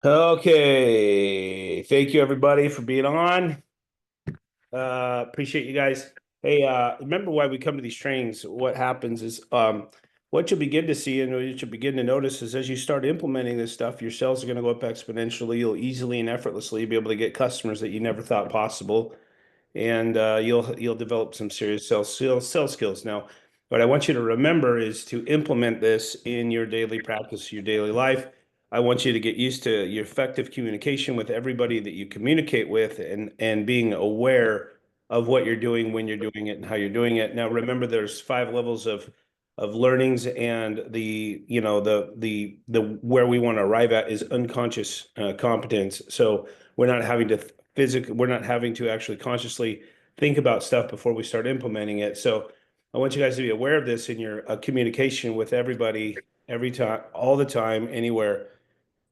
Okay. Thank you everybody for being on. Appreciate you guys. Hey, remember why we come to these trainings? What happens is what you'll begin to see and what you'll begin to notice is as you start implementing this stuff, your sales are going to go up exponentially. You'll easily and effortlessly be able to get customers that you never thought possible, and you'll develop some serious sales skills. Now, what I want you to remember is to implement this in your daily practice, your daily life. I want you to get used to your effective communication with everybody that you communicate with, and being aware of what you're doing, when you're doing it, and how you're doing it. Now, remember, there's 5 levels of learnings, and the where we want to arrive at is unconscious competence. So we're not having to actually consciously think about stuff before we start implementing it. So I want you guys to be aware of this in your communication with everybody, every time, all the time, anywhere.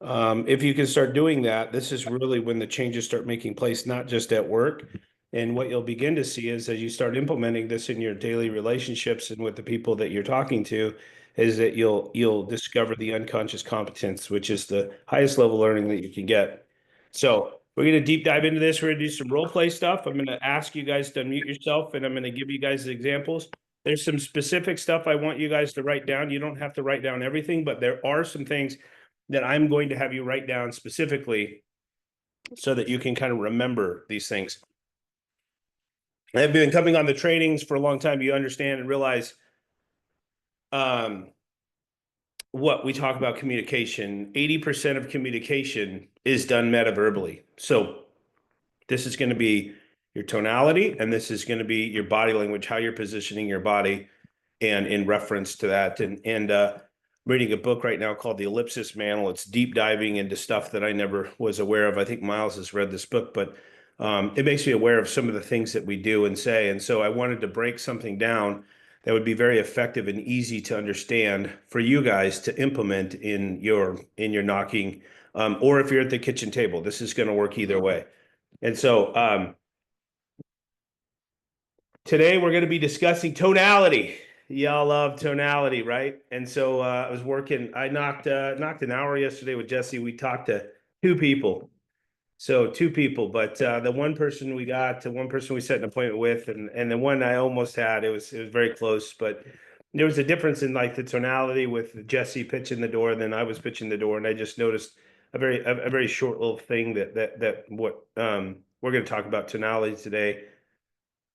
If you can start doing that, this is really when the changes start making place, not just at work. And what you'll begin to see is as you start implementing this in your daily relationships and with the people that you're talking to, is that you'll discover the unconscious competence, which is the highest level learning that you can get. So we're going to deep dive into this. We're going to do some role play stuff. I'm going to ask you guys to unmute yourself, and I'm going to give you guys examples. There's some specific stuff I want you guys to write down. You don't have to write down everything, but there are some things that I'm going to have you write down specifically so that you can kind of remember these things. I've been coming on the trainings for a long time. You understand and realize what we talk about communication. 80% of communication is done metaverbally. So this is going to be your tonality, and this is going to be your body language, how you're positioning your body, and in reference to that. And reading a book right now called The Ellipsis Manual. It's deep diving into stuff that I never was aware of. I think Miles has read this book, but it makes me aware of some of the things that we do and say. And so I wanted to break something down that would be very effective and easy to understand for you guys to implement in your knocking, or if you're at the kitchen table. This is going to work either way. And so today we're going to be discussing tonality. Y'all love tonality, right? And so I was working. I knocked an hour yesterday with Jesse. We talked to two people. So two people, but the one person we set an appointment with, and the one I almost had, it was very close, but there was a difference in like the tonality with Jesse pitching the door, then I was pitching the door, and I just noticed a very short little thing that what we're going to talk about tonality today.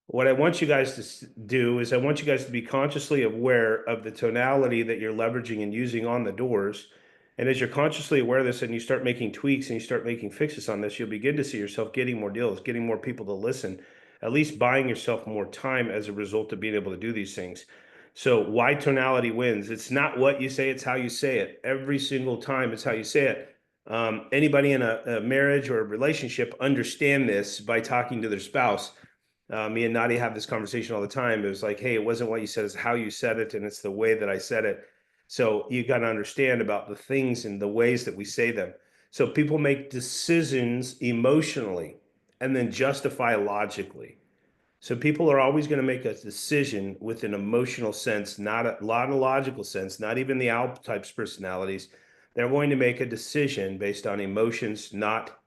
What I want you guys to do is I want you guys to be consciously aware of the tonality that you're leveraging and using on the doors. And as you're consciously aware of this and you start making tweaks and you start making fixes on this, you'll begin to see yourself getting more deals, getting more people to listen, at least buying yourself more time as a result of being able to do these things. So why tonality wins? It's not what you say, it's how you say it. Every single time it's how you say it. Anybody in a marriage or a relationship understand this by talking to their spouse. Me and Nadia have this conversation all the time. It was like, hey, it wasn't what you said, it's how you said it, and it's the way that I said it. So you got to understand about the things and the ways that we say them. So people make decisions emotionally and then justify logically. So people are always going to make a decision with an emotional sense, not a lot of logical sense, not even the owl types personalities. They're going to make a decision based on emotions, not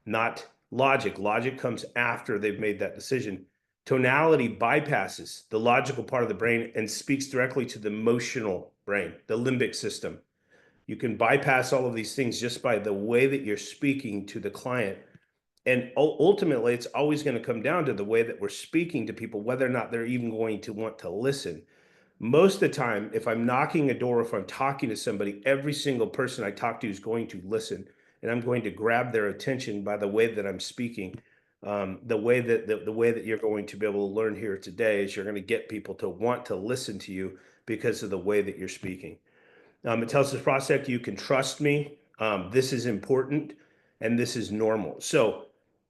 logic. Logic comes after they've made that decision. Tonality bypasses the logical part of the brain and speaks directly to the emotional brain, the limbic system. You can bypass all of these things just by the way that you're speaking to the client. And ultimately, it's always going to come down to the way that we're speaking to people, whether or not they're even going to want to listen. Most of the time, if I'm knocking a door, if I'm talking to somebody, every single person I talk to is going to listen, and I'm going to grab their attention by the way that I'm speaking. The way that you're going to be able to learn here today is you're going to get people to want to listen to you because of the way that you're speaking. It tells the prospect you can trust me. This is important, and this is normal. So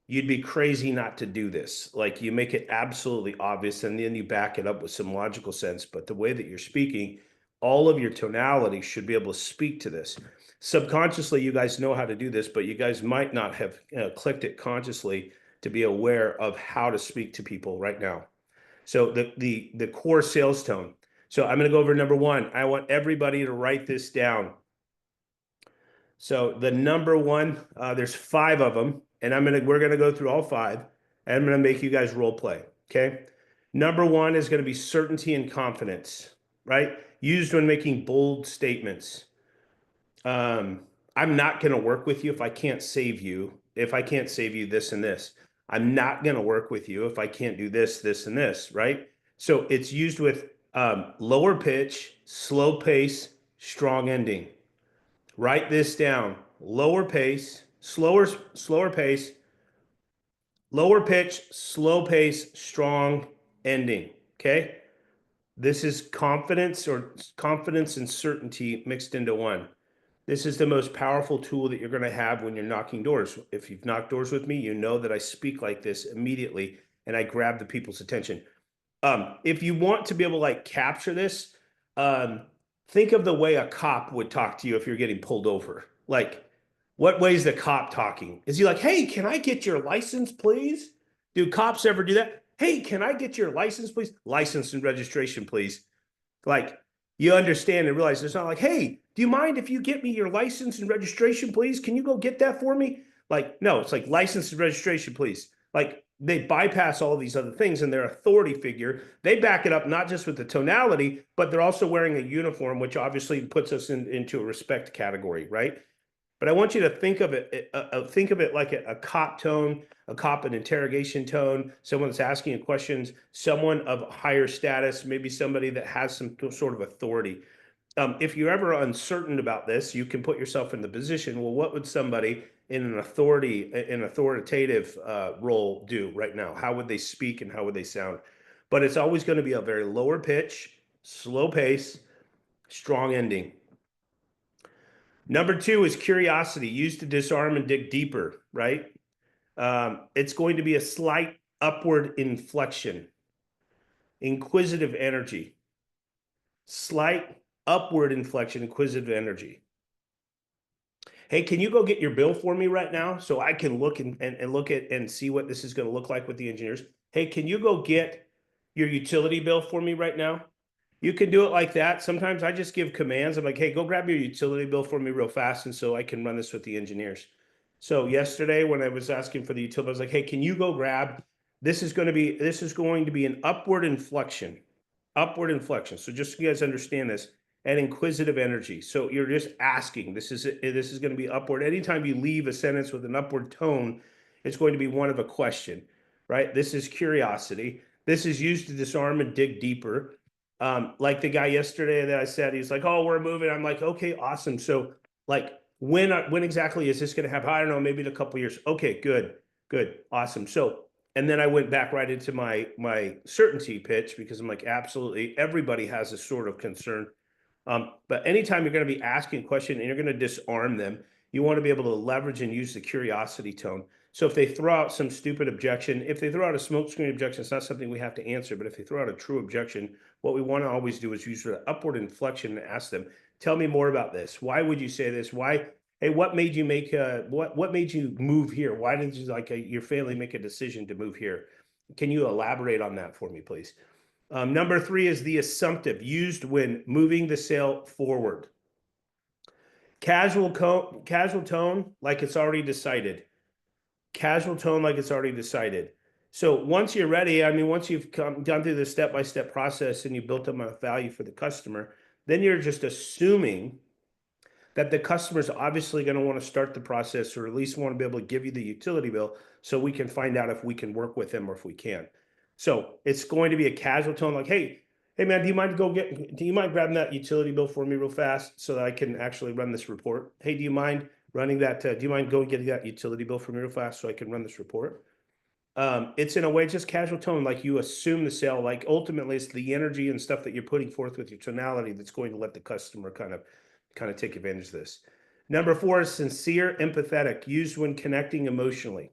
you'd be crazy not to do this. Like you make it absolutely obvious, and then you back it up with some logical sense. But the way that you're speaking, all of your tonality should be able to speak to this. Subconsciously, you guys know how to do this, but you guys might not have clicked it consciously to be aware of how to speak to people right now. So the core sales tone. So I'm going to go over number one. I want everybody to write this down. So the number one, there's 5 of them, and we're gonna go through all 5, and I'm gonna make you guys role play. Okay. Number 1 is gonna be certainty and confidence, right? Used when making bold statements. Um, I'm not gonna work with you if I can't save you. If I can't save you this and this, I'm not gonna work with you if I can't do this, this, and this, right? So it's used with lower pitch, slow pace, strong ending. Write this down. Lower pace, slower pace, lower pitch, slow pace, strong ending. Okay. This is confidence and certainty mixed into one. This is the most powerful tool that you're going to have when you're knocking doors. If you've knocked doors with me, you know that I speak like this immediately and I grab the people's attention. If you want to be able to like capture this, think of the way a cop would talk to you if you're getting pulled over. Like, what way is the cop talking? Is he like, hey, can I get your license, please? Do cops ever do that? Hey, can I get your license, please? License and registration, please. Like, you understand and realize it's not like, hey, do you mind if you get me your license and registration, please? Can you go get that for me? Like, no, it's like license and registration, please. Like, they bypass all these other things and their authority figure. They back it up not just with the tonality, but they're also wearing a uniform, which obviously puts us into a respect category, right? But I want you to think of it like a cop tone, a cop an interrogation tone, someone that's asking you questions, someone of higher status, maybe somebody that has some sort of authority. If you're ever uncertain about this, you can put yourself in the position. Well, what would somebody in an authoritative role do right now? How would they speak and how would they sound? But it's always going to be a very lower pitch, slow pace, strong ending. Number 2 is curiosity, used to disarm and dig deeper, right? It's going to be a slight upward inflection, inquisitive energy, slight upward inflection, inquisitive energy. Hey, can you go get your bill for me right now so I can look and look at and see what this is going to look like with the engineers? Hey, can you go get your utility bill for me right now? You can do it like that. Sometimes I just give commands. I'm like, hey, go grab your utility bill for me real fast, and so I can run this with the engineers. So yesterday when I was asking for the utility, I was like, hey, can you go grab, this is going to be an upward inflection. Upward inflection. So just so you guys understand this, and inquisitive energy. So you're just asking. This is going to be upward. Anytime you leave a sentence with an upward tone, it's going to be one of a question, right? This is curiosity. This is used to disarm and dig deeper. Like the guy yesterday that I said, he's like, oh, we're moving. I'm like, okay, awesome. So like, when exactly is this going to happen? I don't know, maybe in a couple of years. Okay, good, awesome. So, and then I went back right into my certainty pitch because I'm like, absolutely, everybody has a sort of concern. But anytime you're going to be asking a question and you're going to disarm them, you want to be able to leverage and use the curiosity tone. So if they throw out some stupid objection, if they throw out a smokescreen objection, it's not something we have to answer. But if they throw out a true objection, what we want to always do is use the upward inflection and ask them, tell me more about this. Why would you say this? Why? Hey, what made you make what made you move here? Why did you your family make a decision to move here? Can you elaborate on that for me, please? Number 3 is the assumptive, used when moving the sale forward. Casual tone, like it's already decided. Casual tone, like it's already decided. So once you're ready, I mean, once you've gone through the step-by-step process and you built up a value for the customer, then you're just assuming that the customer's obviously going to want to start the process, or at least want to be able to give you the utility bill so we can find out if we can work with them or if we can. So it's going to be a casual tone, like, hey man, do you mind grabbing that utility bill for me real fast so that I can actually run this report? Hey, do you mind running that? Do you mind going getting that utility bill for me real fast so I can run this report? It's in a way just casual tone, like you assume the sale. Like ultimately, it's the energy and stuff that you're putting forth with your tonality that's going to let the customer kind of take advantage of this. Number 4 is sincere, empathetic, used when connecting emotionally.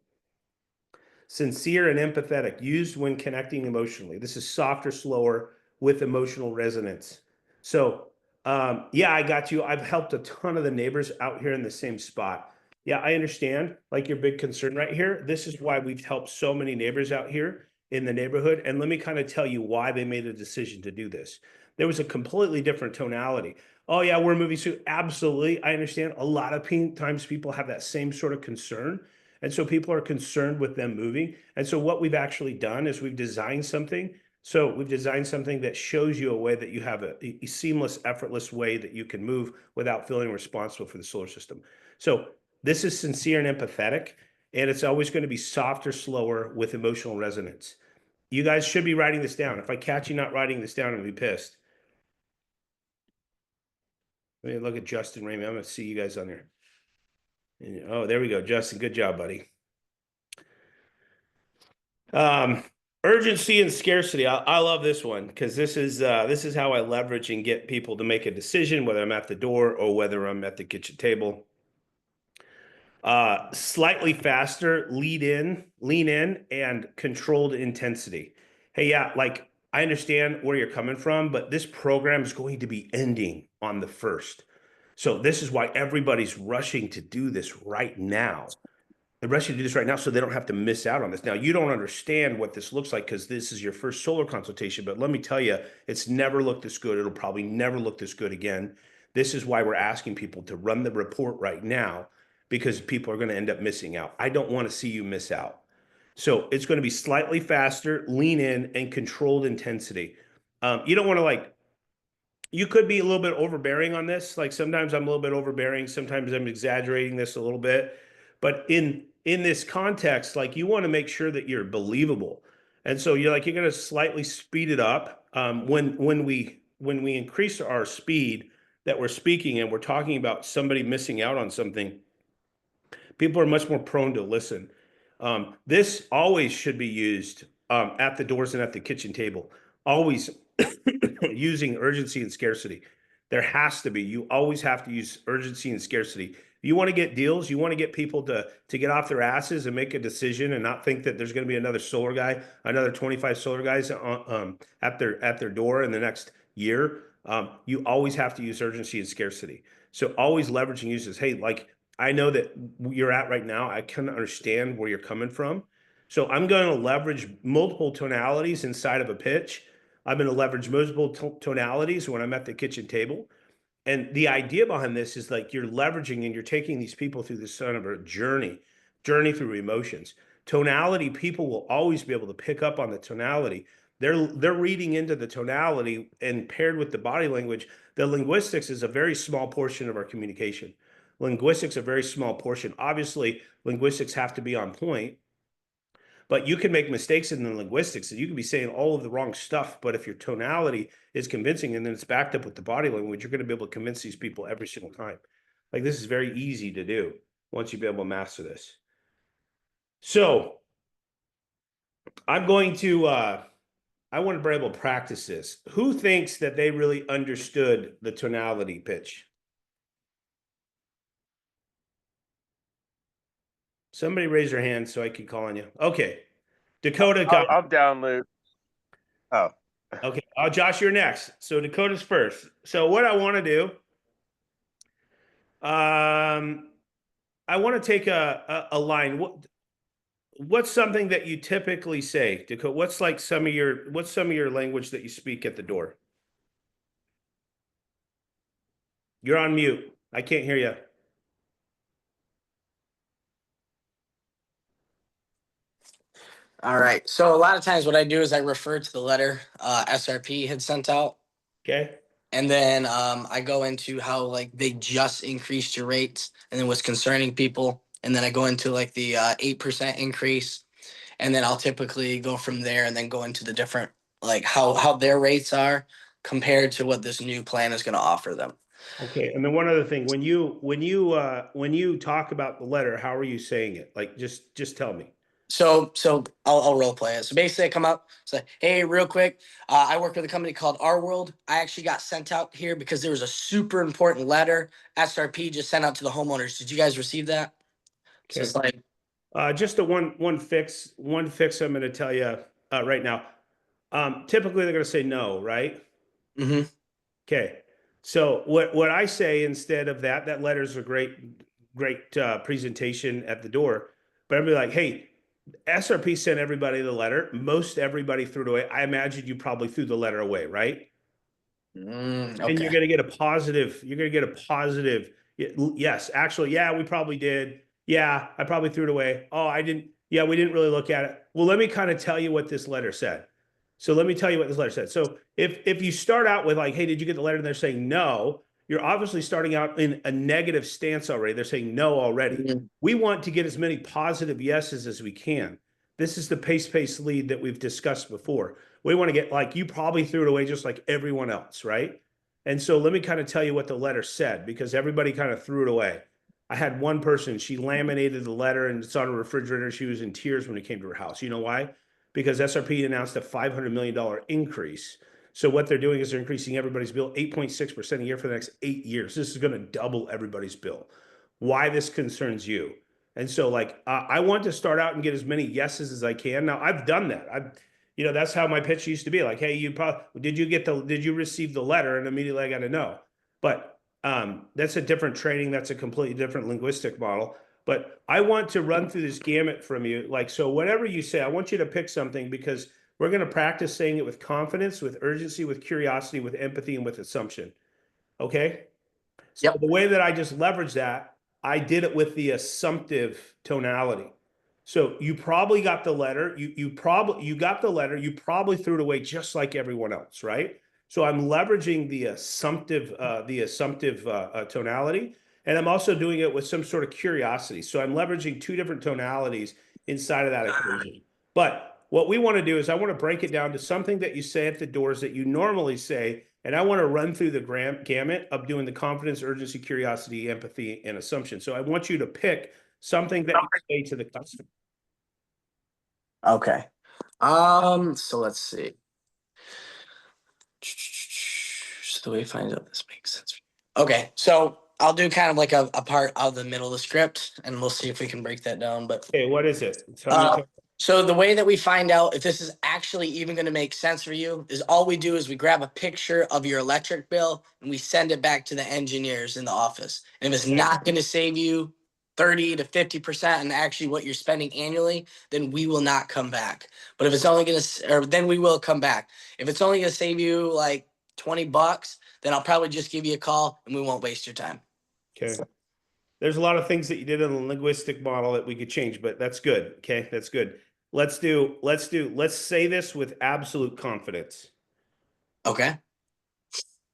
Sincere and empathetic, used when connecting emotionally. This is softer, slower, with emotional resonance. So yeah, I got you. I've helped a ton of the neighbors out here in the same spot. Yeah, I understand like your big concern right here. This is why we've helped so many neighbors out here in the neighborhood. And let me kind of tell you why they made a decision to do this. There was a completely different tonality. Oh yeah, we're moving soon. Absolutely. I understand a lot of times people have that same sort of concern. And so people are concerned with them moving. And so what we've actually done is we've designed something. So we've designed something that shows you a way that you have a seamless, effortless way that you can move without feeling responsible for the solar system. So this is sincere and empathetic, and it's always going to be softer, slower with emotional resonance. You guys should be writing this down. If I catch you not writing this down, I'm gonna be pissed. Let me look at Justin Raymond. I'm gonna see you guys on there. Oh, there we go, Justin. Good job, buddy. Um, urgency and scarcity. I love this one because this is how I leverage and get people to make a decision, whether I'm at the door or whether I'm at the kitchen table. Slightly faster, lean in, and controlled intensity. Hey, yeah, like I understand where you're coming from, but this program is going to be ending on the 1st. So this is why everybody's rushing to do this right now. They're rushing to do this right now so they don't have to miss out on this. Now, you don't understand what this looks like because this is your first solar consultation, but let me tell you, it's never looked this good. It'll probably never look this good again. This is why we're asking people to run the report right now because people are going to end up missing out. I don't want to see you miss out. So it's going to be slightly faster, lean in, and controlled intensity. You don't want to you could be a little bit overbearing on this. Like sometimes I'm a little bit overbearing, sometimes I'm exaggerating this a little bit. But in this context, like you want to make sure that you're believable. And so you're going to slightly speed it up. When we increase our speed that we're speaking and we're talking about somebody missing out on something, people are much more prone to listen. This always should be used at the doors and at the kitchen table. Always using urgency and scarcity. There has to be. You always have to use urgency and scarcity. If you want to get deals, you want to get people to get off their asses and make a decision and not think that there's going to be another solar guy, another 25 solar guys at their door in the next year. You always have to use urgency and scarcity. So always leveraging uses. Hey, like I know that you're at right now. I can understand where you're coming from. So I'm going to leverage multiple tonalities inside of a pitch. I'm going to leverage multiple tonalities when I'm at the kitchen table. And the idea behind this is like you're leveraging and you're taking these people through this sort of a journey through emotions. Tonality, people will always be able to pick up on the tonality. They're reading into the tonality and paired with the body language. The linguistics is a very small portion of our communication. Linguistics a very small portion. Obviously, linguistics have to be on point, but you can make mistakes in the linguistics and you can be saying all of the wrong stuff. But if your tonality is convincing and then it's backed up with the body language, you're going to be able to convince these people every single time. Like this is very easy to do once you be able to master this. So I'm going to, I want to be able to practice this. Who thinks that they really understood the tonality pitch? Somebody raise their hand so I can call on you. Okay. Dakota. I'm down, Luke. Oh. Okay. Josh, you're next. So Dakota's first. So what I want to do, I want to take a line. What's something that you typically say, Dakota? What's some of your language that you speak at the door? You're on mute. I can't hear you. All right. So a lot of times what I do is I refer to the letter SRP had sent out. Okay. And then I go into how like they just increased your rates and then what's concerning people. And then I go into like the 8% increase. And then I'll typically go from there and then go into the different like how their rates are compared to what this new plan is going to offer them. Okay. And then one other thing, when you talk about the letter, how are you saying it? Like just tell me. So I'll role play it. So basically, I come up, say, "Hey, real quick, I work with a company called Our World. I actually got sent out here because there was a super important letter SRP just sent out to the homeowners. Did you guys receive that?" Okay. So it's like, just a one fix. I'm going to tell you right now. Typically, they're going to say no, right? mm-hmm. Okay. So what I say instead of that letter's a great presentation at the door, but I'm be like, hey. SRP sent everybody the letter. Most everybody threw it away. I imagine you probably threw the letter away, right? And you're Okay. going to get a positive, you're going to get a positive. Yes, actually, yeah, we probably did. Yeah, I probably threw it away. Oh, I didn't. Yeah, we didn't really look at it. Well, let me kind of tell you what this letter said. So let me tell you what this letter said. So if you start out with like, hey, did you get the letter? And they're saying no, you're obviously starting out in a negative stance already. They're saying no already. Mhm. We want to get as many positive yeses as we can. This is the pace lead that we've discussed before. We want to get like, you probably threw it away just like everyone else, right? And so let me kind of tell you what the letter said, because everybody kind of threw it away. I had one person, she laminated the letter and it's on a refrigerator. She was in tears when it came to her house. You know why? Because SRP announced a $500 million increase. So what they're doing is they're increasing everybody's bill 8.6% a year for the next 8 years. This is going to double everybody's bill. Why this concerns you? And so like, I want to start out and get as many yeses as I can. Now I've done that. That's how my pitch used to be. Like, hey, did you receive the letter? And immediately I got to know. But that's a different training. That's a completely different linguistic model. But I want to run through this gamut from you. Like, so whatever you say, I want you to pick something, because we're going to practice saying it with confidence, with urgency, with curiosity, with empathy, and with assumption. Okay. So Yep. the way that I just leveraged that, I did it with the assumptive tonality. So you probably got the letter. You got the letter. You probably threw it away just like everyone else, right? So I'm leveraging the assumptive tonality, and I'm also doing it with some sort of curiosity. So I'm leveraging two different tonalities inside of that equation. But what we want to do is I want to break it down to something that you say at the doors that you normally say, and I want to run through the gamut of doing the confidence, urgency, curiosity, empathy, and assumption. So I want you to pick something that you say to the customer. Okay. So let's see. So the way to find out this makes sense. Okay, so I'll do kind of like a part of the middle of the script, and we'll see if we can break that down. But Okay, what is it? so the way that we find out if this is actually even going to make sense for you is all we do is we grab a picture of your electric bill and we send it back to the engineers in the office. And if it's not going to save you 30 to 50% and actually what you're spending annually, then we will not come back. But if it's only going to, or then we will come back. If it's only going to save you like $20, then I'll probably just give you a call and we won't waste your time. Okay. There's a lot of things that you did in the linguistic model that we could change, but that's good. Okay, that's good. Let's say this with absolute confidence. Okay.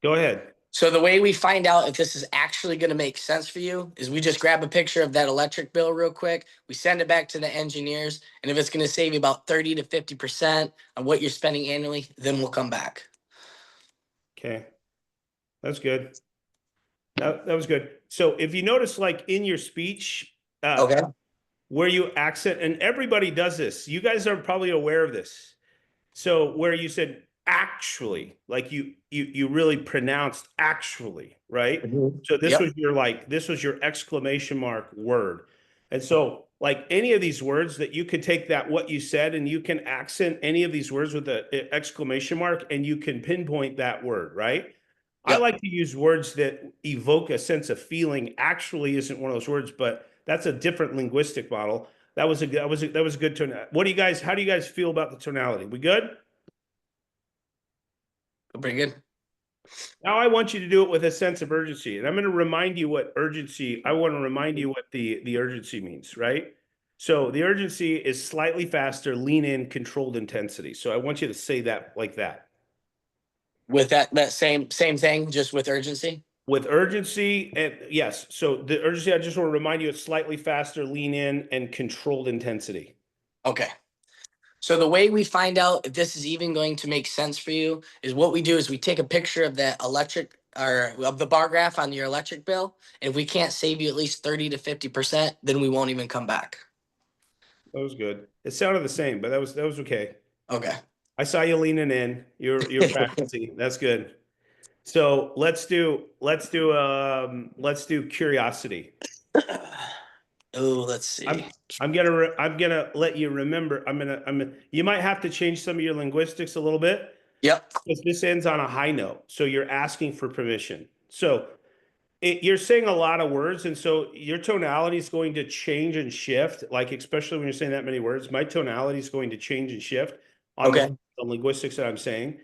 Go ahead. So the way we find out if this is actually going to make sense for you is we just grab a picture of that electric bill real quick. We send it back to the engineers. And if it's going to save you about 30 to 50% on what you're spending annually, then we'll come back. Okay. That's good. That was good. So if you notice, like in your speech, Okay. where you accent, and everybody does this, you guys are probably aware of this. So where you said actually, like you really pronounced actually, right? Mhm. So this Yep. was your exclamation mark word. And so like any of these words that you could take that what you said and you can accent any of these words with an exclamation mark and you can pinpoint that word, right? I Yep. like to use words that evoke a sense of feeling. Actually isn't one of those words, but that's a different linguistic model. That was a good tone. How do you guys feel about the tonality? We good? Pretty good. Now I want you to do it with a sense of urgency. And I'm going to remind you what urgency, I want to remind you what the urgency means, right? So the urgency is slightly faster, lean in, controlled intensity. So I want you to say that like that. With that same thing, just with urgency. With urgency, and yes. So the urgency, I just want to remind you, it's slightly faster, lean in, and controlled intensity. Okay. So the way we find out if this is even going to make sense for you is what we do is we take a picture of that electric or of the bar graph on your electric bill. And if we can't save you at least 30 to 50%, then we won't even come back. That was good. It sounded the same, but that was okay. Okay. I saw you leaning in. You're practicing. That's good. So let's do curiosity. Oh, let's see. I'm gonna let you remember. You might have to change some of your linguistics a little bit Yep. because this ends on a high note. So you're asking for permission. So you're saying a lot of words, and so your tonality is going to change and shift. Like especially when you're saying that many words, my tonality is going to change and shift on Okay. the linguistics that I'm saying.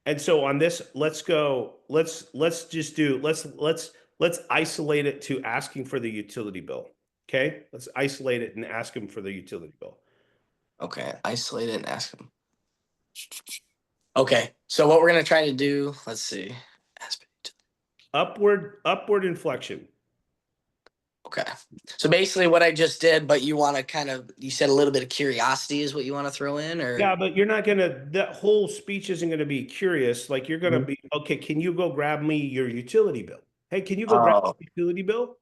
And so on this, let's go, let's isolate it to asking for the utility bill. Okay. Let's isolate it and ask him for the utility bill. Okay, isolate it and ask them. Okay, so what we're gonna try to do, let's see. Upward inflection. Okay, so basically what I just did, but you want to kind of, you said a little bit of curiosity is what you want to throw in, or? Yeah, but you're not gonna, that whole speech isn't gonna be curious. Like you're gonna Mhm. be, okay, can you go grab me your utility bill? Hey, can you go grab Oh, me your utility bill?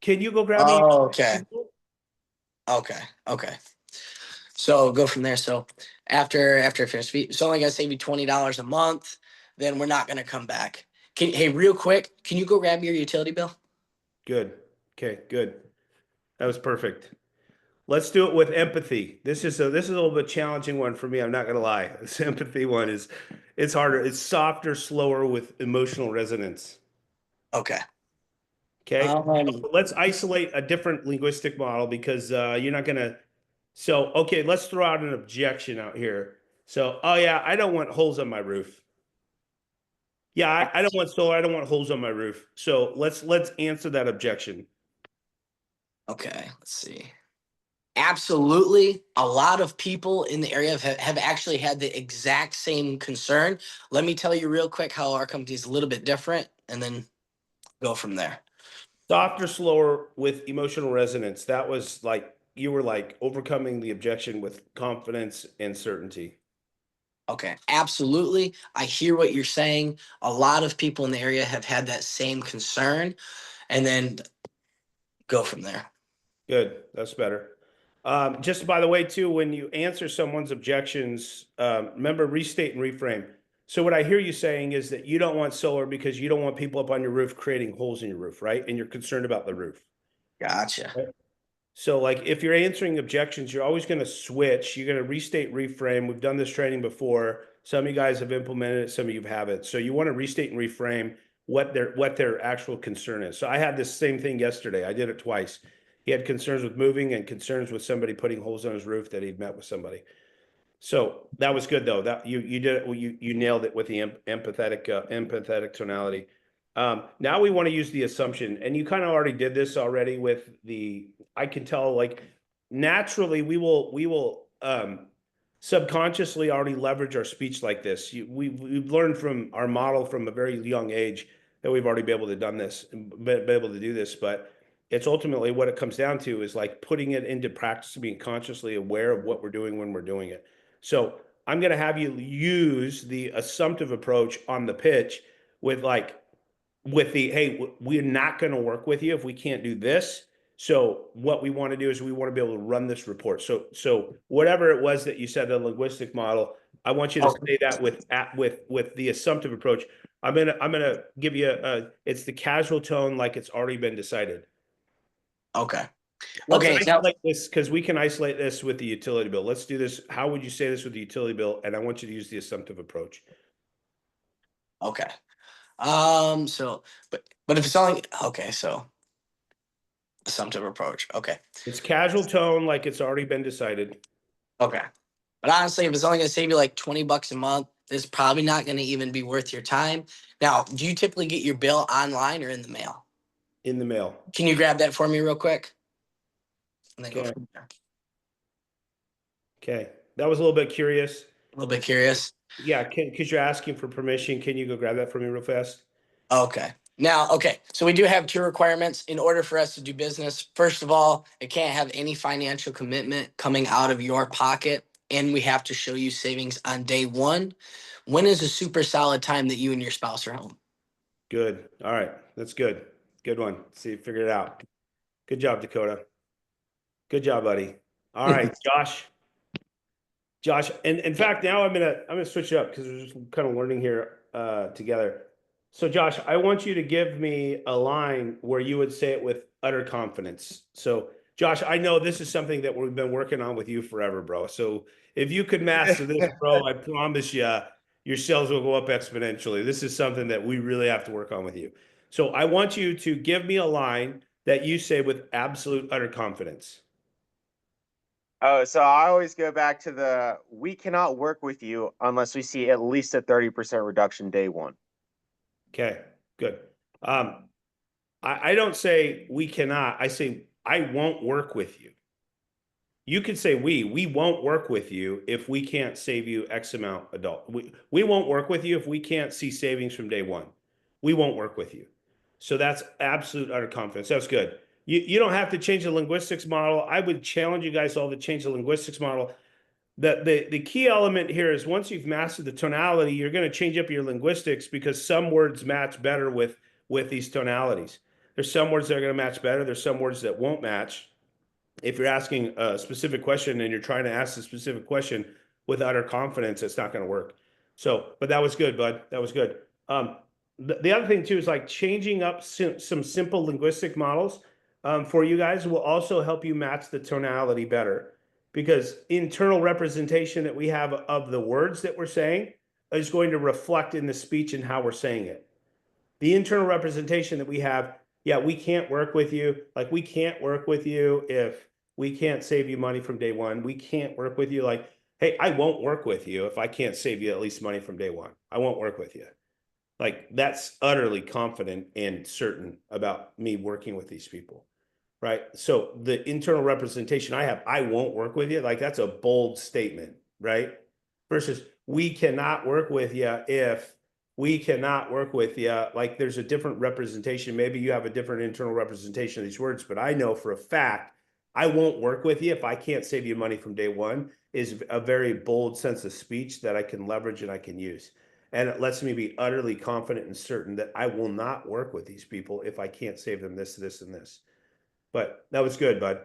Can you go grab me oh, your okay, utility bill? okay. So go from there. So after I finish, it's only gonna save you $20 a month. Then we're not gonna come back. Hey, real quick, can you go grab your utility bill? Good. Okay, good. That was perfect. Let's do it with empathy. This is a little bit challenging one for me. I'm not gonna lie. This empathy one is it's harder. It's softer, slower with emotional resonance. Okay. Okay. Um. Let's isolate a different linguistic model because you're not gonna. So okay, let's throw out an objection out here. So oh yeah, I don't want holes on my roof. Yeah, I don't want solar. I don't want holes on my roof. So let's answer that objection. Okay. Let's see. Absolutely. A lot of people in the area have actually had the exact same concern. Let me tell you real quick how our company is a little bit different and then go from there. Softer, slower with emotional resonance. That was like you were like overcoming the objection with confidence and certainty. Okay. Absolutely. I hear what you're saying. A lot of people in the area have had that same concern and then go from there. Good. That's better. Just by the way, too, when you answer someone's objections, remember restate and reframe. So what I hear you saying is that you don't want solar because you don't want people up on your roof creating holes in your roof, right? And you're concerned about the roof. Gotcha. Right? So like if you're answering objections, you're always going to switch. You're going to restate, reframe. We've done this training before. Some of you guys have implemented it, some of you haven't. So you want to restate and reframe what their actual concern is. So I had this same thing yesterday. I did it twice. He had concerns with moving and concerns with somebody putting holes on his roof that he'd met with somebody. So that was good though. That you did it. You nailed it with the empathetic tonality. Now we want to use the assumption, and you kind of already did this already with the. I can tell like naturally we will subconsciously already leverage our speech like this. We've learned from our model from a very young age that we've already been able to done this, been able to do this, but it's ultimately what it comes down to is like putting it into practice, being consciously aware of what we're doing when we're doing it. So I'm going to have you use the assumptive approach on the pitch with the, hey, we're not going to work with you if we can't do this. So what we want to do is we want to be able to run this report. So whatever it was that you said, the linguistic model, I want you to say that with the assumptive approach. I'm gonna give you it's the casual tone like it's already been decided. Okay. Let's Okay. Now, isolate this because we can isolate this with the utility bill. Let's do this. How would you say this with the utility bill? And I want you to use the assumptive approach. okay. So, but if it's only okay, so assumptive approach. Okay. It's casual tone like it's already been decided. Okay. But honestly, if it's only gonna save you like $20 a month, it's probably not gonna even be worth your time. Now, do you typically get your bill online or in the mail? In the mail. Can you grab that for me real quick? And then go Okay. from there. Okay. That was a little bit curious. A little bit curious. Yeah, because you're asking for permission. Can you go grab that for me real fast? Okay. Now, okay. So we do have two requirements in order for us to do business. First of all, it can't have any financial commitment coming out of your pocket, and we have to show you savings on day one. When is a super solid time that you and your spouse are home? Good. All right. That's good. Good one. See, figured it out. Good job, Dakota. Good job, buddy. All right, Josh. Josh, and in fact, now I'm gonna switch it up because we're just kind of learning here together. So, Josh, I want you to give me a line where you would say it with utter confidence. So, Josh, I know this is something that we've been working on with you forever, bro. So, if you could master this, bro, I promise you, your sales will go up exponentially. This is something that we really have to work on with you. So, I want you to give me a line that you say with absolute utter confidence. Oh, so I always go back to we cannot work with you unless we see at least a 30% reduction day one. Okay, good. I don't say we cannot. I say I won't work with you. You could say we won't work with you if we can't save you X amount adult. We won't work with you if we can't see savings from day one. We won't work with you. So that's absolute utter confidence. That's good. You don't have to change the linguistics model. I would challenge you guys all to change the linguistics model. The key element here is once you've mastered the tonality, you're going to change up your linguistics because some words match better with these tonalities. There's some words that are going to match better. There's some words that won't match. If you're asking a specific question and you're trying to ask a specific question with utter confidence, it's not going to work. So, but that was good, bud. That was good. The other thing too is like changing up some simple linguistic models for you guys will also help you match the tonality better because internal representation that we have of the words that we're saying is going to reflect in the speech and how we're saying it. The internal representation that we have, yeah, we can't work with you. Like we can't work with you if we can't save you money from day one. We can't work with you. Like, hey, I won't work with you if I can't save you at least money from day one. I won't work with you. Like that's utterly confident and certain about me working with these people. Right. So the internal representation I have, I won't work with you. Like that's a bold statement, right? Versus we cannot work with you if we cannot work with you. Like there's a different representation. Maybe you have a different internal representation of these words, but I know for a fact I won't work with you if I can't save you money from day one is a very bold sense of speech that I can leverage and I can use. And it lets me be utterly confident and certain that I will not work with these people if I can't save them this, this, and this. But that was good, bud.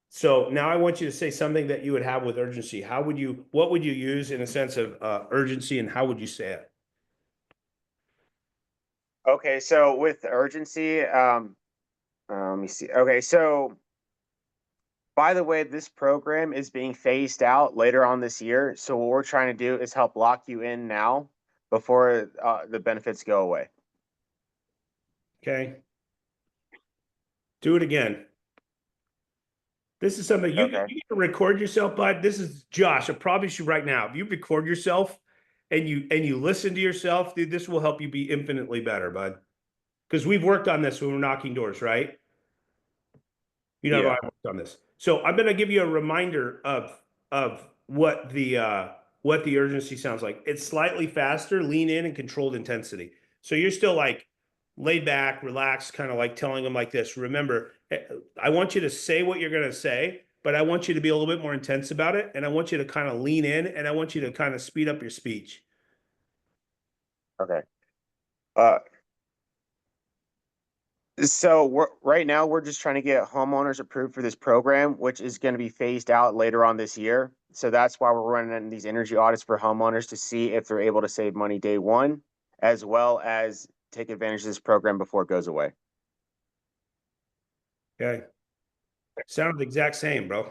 So now I want you to say something that you would have with urgency. What would you use in a sense of urgency and how would you say it? Okay, so with urgency, let me see. Okay, so by the way, this program is being phased out later on this year. So what we're trying to do is help lock you in now before the benefits go away. Okay. Do it again. This is something you Okay. can record yourself, bud. This is Josh. I promise you right now, if you record yourself and you listen to yourself, dude, this will help you be infinitely better, bud. Because we've worked on this when we're knocking doors, right? You know, Yeah. I worked on this. So I'm going to give you a reminder of what the urgency sounds like. It's slightly faster, lean in, and controlled intensity. So you're still like laid back, relaxed, kind of like telling them like this. Remember, I want you to say what you're going to say, but I want you to be a little bit more intense about it, and I want you to kind of lean in, and I want you to kind of speed up your speech. Okay. So right now we're just trying to get homeowners approved for this program, which is going to be phased out later on this year. So that's why we're running these energy audits for homeowners to see if they're able to save money day one, as well as take advantage of this program before it goes away. Okay. Sound the exact same, bro.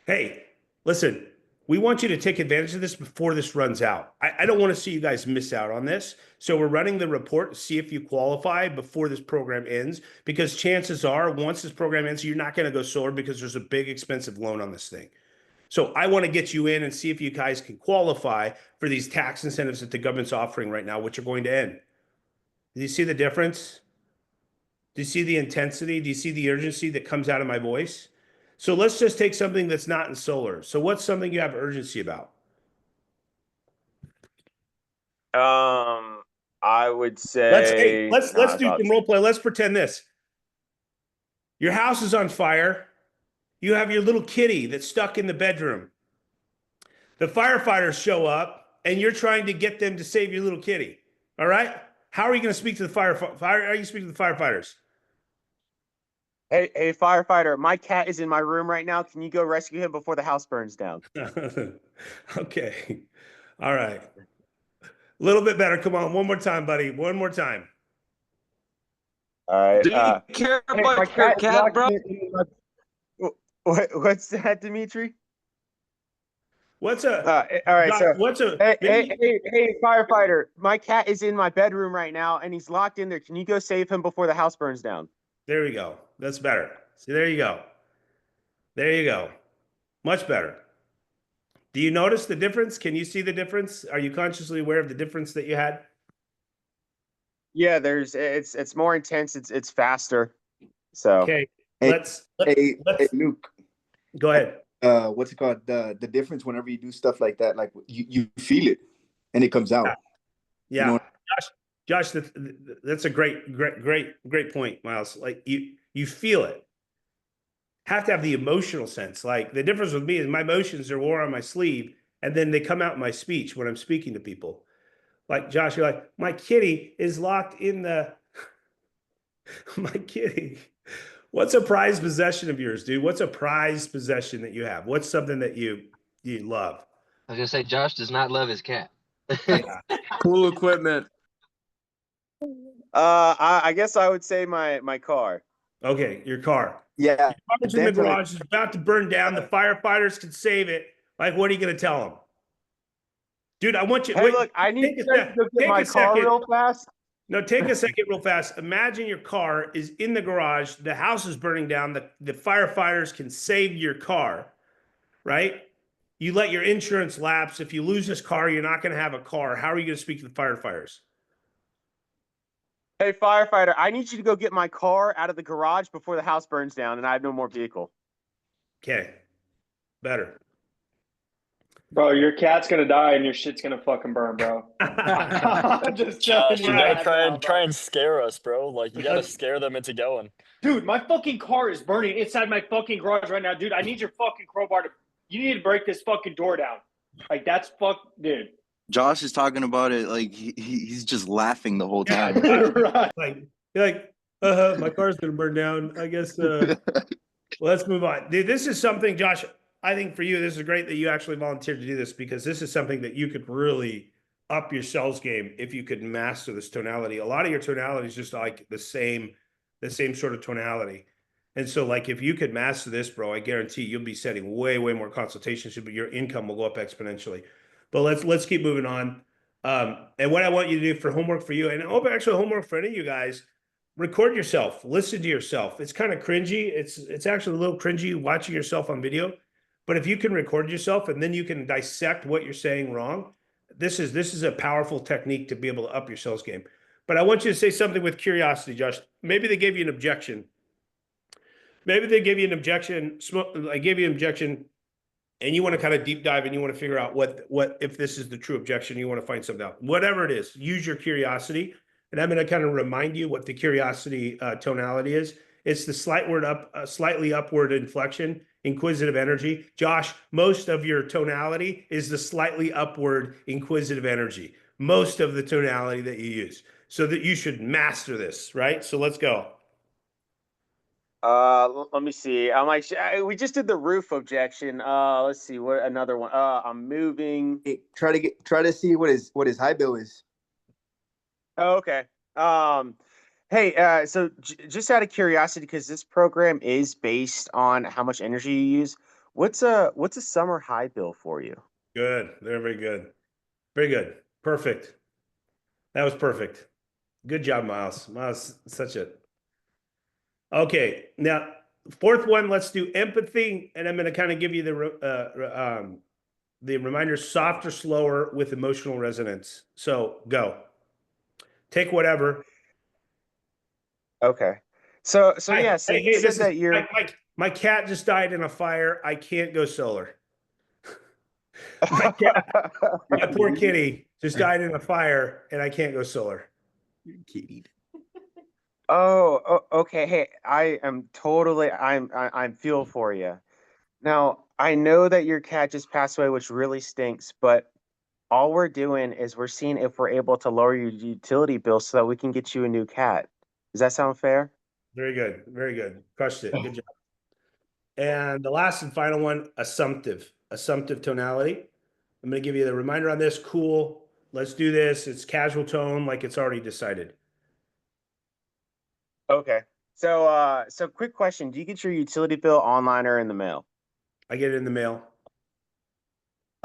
Hey, listen, we want you to take advantage of this before this runs out. I don't want to see you guys miss out on this. So we're running the report to see if you qualify before this program ends, because chances are once this program ends, you're not going to go solar because there's a big expensive loan on this thing. So I want to get you in and see if you guys can qualify for these tax incentives that the government's offering right now, which are going to end. Do you see the difference? Do you see the intensity? Do you see the urgency that comes out of my voice? So let's just take something that's not in solar. So what's something you have urgency about? I would Let's say let's do some role play. Let's pretend this. Your house is on fire. You have your little kitty that's stuck in the bedroom. The firefighters show up and you're trying to get them to save your little kitty. All right? How are you going to speak to the How are you speaking to the firefighters? Hey, firefighter, my cat is in my room right now. Can you go rescue him before the house burns down? Okay. All right. A little bit better. Come on. One more time, buddy. One more time. All right. Do you care Hey, about my your cat, cat, bro? What's that, Dimitri? What's a All right. So, what's a hey, firefighter, my cat is in my bedroom right now, and he's locked in there. Can you go save him before the house burns down? There we go. That's better. See, there you go. There you go. Much better. Do you notice the difference? Can you see the difference? Are you consciously aware of the difference that you had? Yeah, it's more intense. It's faster. So Okay, Hey, hey, let's Luke. go ahead. What's it called? The difference whenever you do stuff like that, like you feel it and it comes out. Yeah, You know, Josh, that's a great point, Miles. Like you feel it. Have to have the emotional sense. Like the difference with me is my emotions are wore on my sleeve, and then they come out in my speech when I'm speaking to people. Like Josh, you're like, my kitty is locked in the my kitty. What's a prized possession of yours, dude? What's a prized possession that you have? What's something that you love? I was gonna say Josh does not love his cat. Yeah. Pool equipment. I guess I would say my car. Okay, your car. yeah. Car's in the garage. It's about to burn down. The firefighters can save it. Like, what are you going to tell them? Dude, I want you. Hey, look, I need to go get my car real fast. No, take a second real fast. Imagine your car is in the garage. The house is burning down. The firefighters can save your car, right? You let your insurance lapse. If you lose this car, you're not going to have a car. How are you going to speak to the firefighters? Hey, firefighter, I need you to go get my car out of the garage before the house burns down and I have no more vehicle. Okay, better. Bro, your cat's gonna die and your shit's gonna fucking burn, bro. Just Josh, telling you you gotta that try now, and bro. scare us, bro. Like you gotta scare them into going. Dude, my fucking car is burning inside my fucking garage right now, dude. I need your fucking crowbar to. You need to break this fucking door down. Like that's dude. Josh is talking about it like he's just laughing the whole Yeah, time. Right. like you're like, my car's gonna burn down. I guess. Let's move on, dude. This is something, Josh. I think for you, this is great that you actually volunteered to do this because this is something that you could really up your sales game if you could master this tonality. A lot of your tonality is just like the same sort of tonality. And so, like, if you could master this, bro, I guarantee you'll be setting way more consultations, but your income will go up exponentially. But let's keep moving on. And what I want you to do for homework for you, and actually homework for any of you guys, record yourself, listen to yourself. It's kind of cringy. It's actually a little cringy watching yourself on video. But if you can record yourself and then you can dissect what you're saying wrong, this is a powerful technique to be able to up your sales game. But I want you to say something with curiosity, Josh. Maybe they gave you an objection. Maybe they gave you an objection. I gave you an objection, and you want to kind of deep dive and you want to figure out what if this is the true objection. You want to find something out. Whatever it is, use your curiosity. And I'm going to kind of remind you what the curiosity tonality is. It's the slightly upward inflection, inquisitive energy. Josh, most of your tonality is the slightly upward inquisitive energy. Most of the tonality that you use. So that you should master this, right? So let's go. Let me see. I'm like, we just did the roof objection. Let's see what another one. I'm moving. Hey, try to see what his high bill is. Oh, okay. Hey, so just out of curiosity, because this program is based on how much energy you use, what's a summer high bill for you? Good. Very good. Very good. Perfect. That was perfect. Good job, Miles. Miles, such a. Okay, now fourth one. Let's do empathy, and I'm going to kind of give you the reminder: softer, slower with emotional resonance. So go. Take whatever. Okay. So yeah. So Hey, you said that you're. My cat just died in a fire. I can't go solar. My poor kitty just died in a fire, and I can't go solar. Kitty. Oh, okay. Hey, I'm feel for you. Now, I know that your cat just passed away, which really stinks, but all we're doing is we're seeing if we're able to lower your utility bill so that we can get you a new cat. Does that sound fair? Very good. Very good. Crushed it. Good job. And the last and final one, assumptive tonality. I'm going to give you the reminder on this. Cool. Let's do this. It's casual tone, like it's already decided. Okay. So quick question. Do you get your utility bill online or in the mail? I get it in the mail.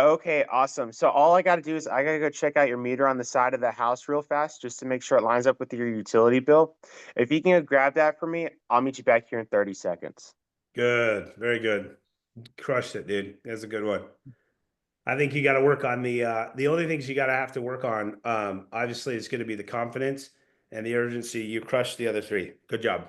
Okay, awesome. So all I got to do is I got to go check out your meter on the side of the house real fast just to make sure it lines up with your utility bill. If you can go grab that for me, I'll meet you back here in 30 seconds. Good. Very good. Crushed it, dude. That's a good one. I think you got to work on the only things you got to have to work on. Obviously, it's going to be the confidence and the urgency. You crushed the other three. Good job.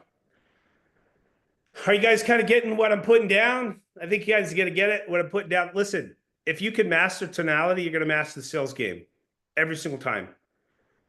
Are you guys kind of getting what I'm putting down? I think you guys are going to get it. What I'm putting down. Listen, if you can master tonality, you're going to master the sales game every single time.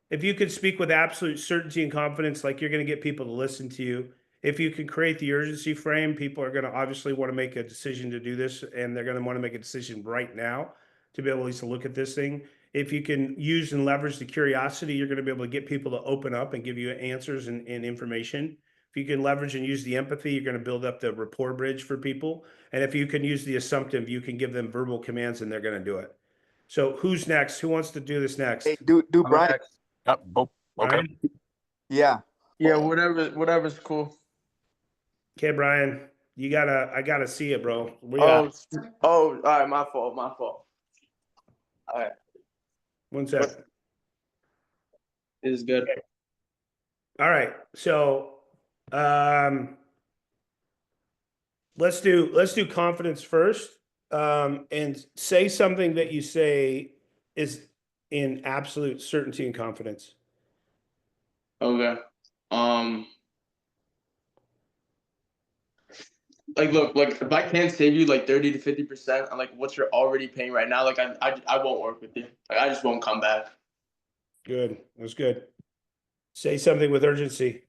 If you can speak with absolute certainty and confidence, like you're going to get people to listen to you. If you can create the urgency frame, people are going to obviously want to make a decision to do this, and they're going to want to make a decision right now to be able at least to look at this thing. If you can use and leverage the curiosity, you're going to be able to get people to open up and give you answers and information. If you can leverage and use the empathy, you're going to build up the rapport bridge for people. And if you can use the assumptive, you can give them verbal commands and they're going to do it. So who's next? Who wants to do this next? Hey, do Brian. Yep. Oh, okay. Brian? Yeah. Yeah, whatever's cool. Okay, Brian, I gotta see it, bro. Oh, all right, my fault. All right, One sec. it is good. All right, so let's do confidence first, and say something that you say is in absolute certainty and confidence. Okay. Like, look, like if I can't save you like 30 to 50% on like what you're already paying right now, like I won't work with you. Like I just won't come back. Good, that's good. Say something with urgency.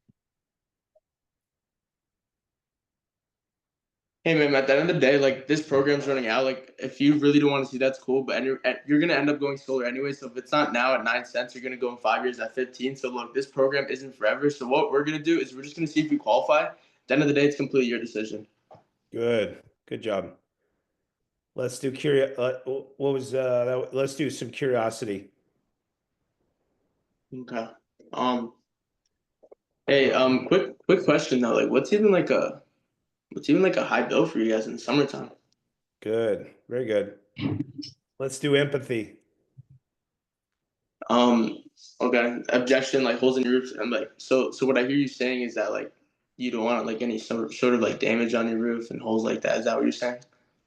Hey man, at the end of the day, like this program's running out. Like if you really don't want to see, that's cool. But you're gonna end up going solar anyway. So if it's not now at 9 cents, you're gonna go in 5 years at 15. So look, this program isn't forever. So what we're gonna do is we're just gonna see if you qualify. At the end of the day, it's completely your decision. Good job. Let's do let's do some curiosity. Okay. Hey, quick question though. Like, what's even like a high bill for you guys in the summertime? Good, very good. Let's do empathy. Okay. Objection, like holes in your roof. I'm like, so what I hear you saying is that like you don't want like any sort of like damage on your roof and holes like that. Is that what you're saying?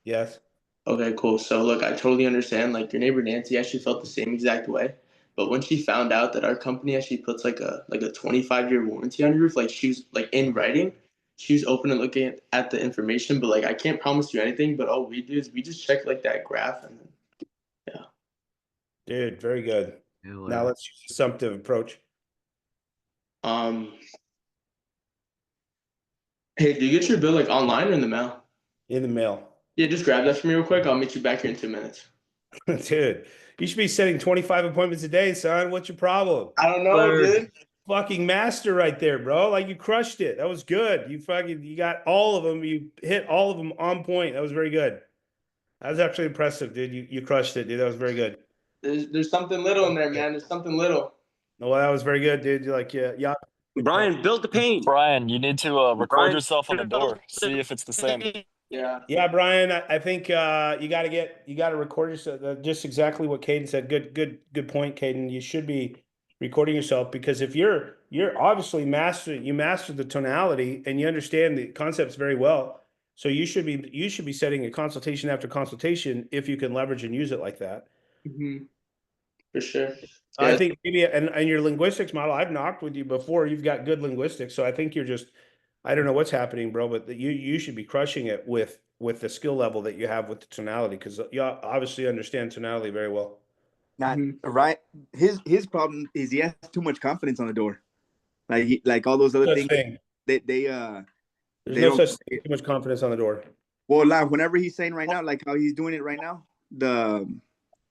Yes. Okay, cool. So look, I totally understand. Like your neighbor Nancy actually felt the same exact way. But when she found out that our company actually puts like a 25-year warranty on your roof, like she was like in writing, she was open and looking at the information. But like I can't promise you anything. But all we do is we just check like that graph and then, yeah. Dude, very good. Now let's use the assumptive approach. Hey, do you get your bill like online or in the mail? In the mail. Yeah, just grab that for me real quick. I'll meet you back here in 2 minutes. Dude, you should be setting 25 appointments a day, son. What's your problem? I don't know, dude. Fucking master right there, bro. Like you crushed it. That was good. You got all of them. You hit all of them on point. That was very good. That was actually impressive, dude. You crushed it, dude. That was very good. There's something little in there, man. There's something little. No, well, that was very good, dude. You're like, yeah. Brian, build the pain. Brian, you need to record Brian, yourself on the door. See if it's the same. Yeah, Brian. I think you got to record yourself. Just exactly what Caden said. Good point, Caden. You should be recording yourself because if you're obviously mastered the tonality and you understand the concepts very well. So you should be setting a consultation after consultation if you can leverage and use it like that. Mm-hmm. For sure. I think maybe and your linguistics model, I've knocked with you before. You've got good linguistics, so I think you're just, I don't know what's happening, bro, but you should be crushing it with the skill level that you have with the tonality because you obviously understand tonality very well. Not right. His problem is he has too much confidence on the door. Like all those other things. There's no such thing, too much confidence on the door. Well, like whenever he's saying right now, like how he's doing it right now,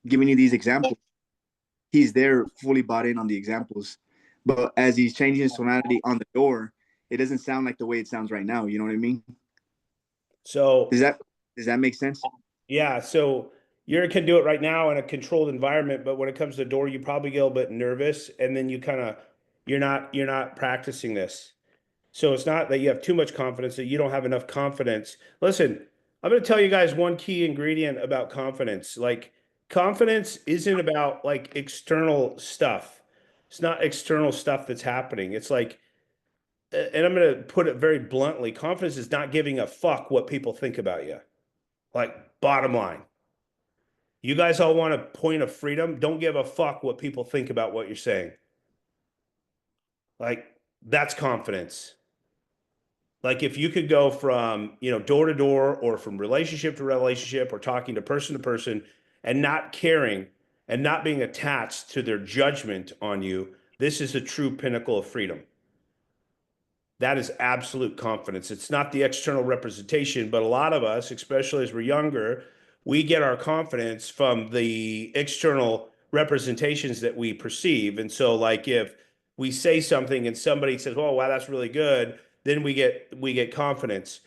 giving you these examples, he's there fully bought in on the examples. But as he's changing his tonality on the door, it doesn't sound like the way it sounds right now. You know what I mean? So does that make sense? Yeah. So you can do it right now in a controlled environment, but when it comes to the door, you probably get a little bit nervous, and then you're not practicing this. So it's not that you have too much confidence, that you don't have enough confidence. Listen, I'm going to tell you guys one key ingredient about confidence. Like confidence isn't about like external stuff. It's not external stuff that's happening. It's like, and I'm going to put it very bluntly, confidence is not giving a fuck what people think about you. Like, bottom line. You guys all want a point of freedom. Don't give a fuck what people think about what you're saying. Like, that's confidence. Like if you could go from, door to door or from relationship to relationship or talking to person and not caring and not being attached to their judgment on you, this is a true pinnacle of freedom. That is absolute confidence. It's not the external representation, but a lot of us, especially as we're younger, we get our confidence from the external representations that we perceive. And so like if we say something and somebody says, "Oh, wow, that's really good," then we get confidence.